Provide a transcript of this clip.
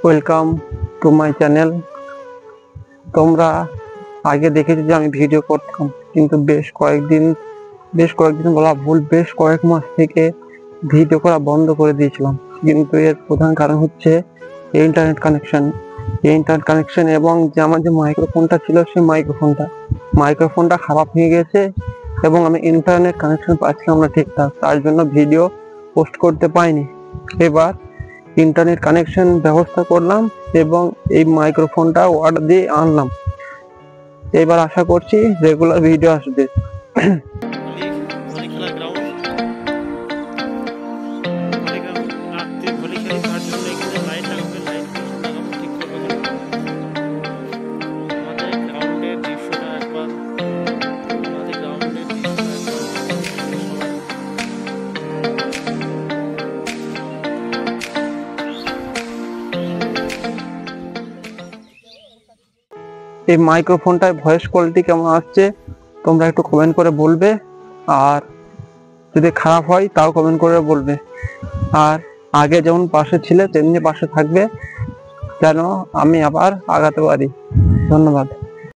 Welcome to my channel. তোমরা আগে দেখেছো যে আমি ভিডিও করতাম, কিন্তু বেশ কয়েকদিন বলা ভুল, বেশ কয়েক মাস থেকে ভিডিও করা বন্ধ করে দিয়েছিলাম। কিন্তু এর প্রধান কারণ হচ্ছে ইন্টারনেট কানেকশন এবং যে আমার যে মাইক্রোফোনটা ছিল সেই মাইক্রোফোনটা খারাপ হয়ে গেছে এবং আমি ইন্টারনেট কানেকশন পাচ্ছিলাম না ঠিকঠাক, তার জন্য ভিডিও পোস্ট করতে পাইনি। এবার ইন্টারনেট কানেকশন ব্যবস্থা করলাম এবং এই মাইক্রোফোনটা অর্ডার দিয়ে আনলাম। এবার আশা করছি রেগুলার ভিডিও আসবে। এই মাইক্রোফোনটার ভয়েস কোয়ালিটি কেমন আসছে তোমরা একটু কমেন্ট করে বলবে, আর যদি খারাপ হয় তাও কমেন্ট করে বলবে। আর আগে যেমন পাশে ছিলে তেমনি পাশে থাকবে যেন আমি আবার আগাতে পারি। ধন্যবাদ।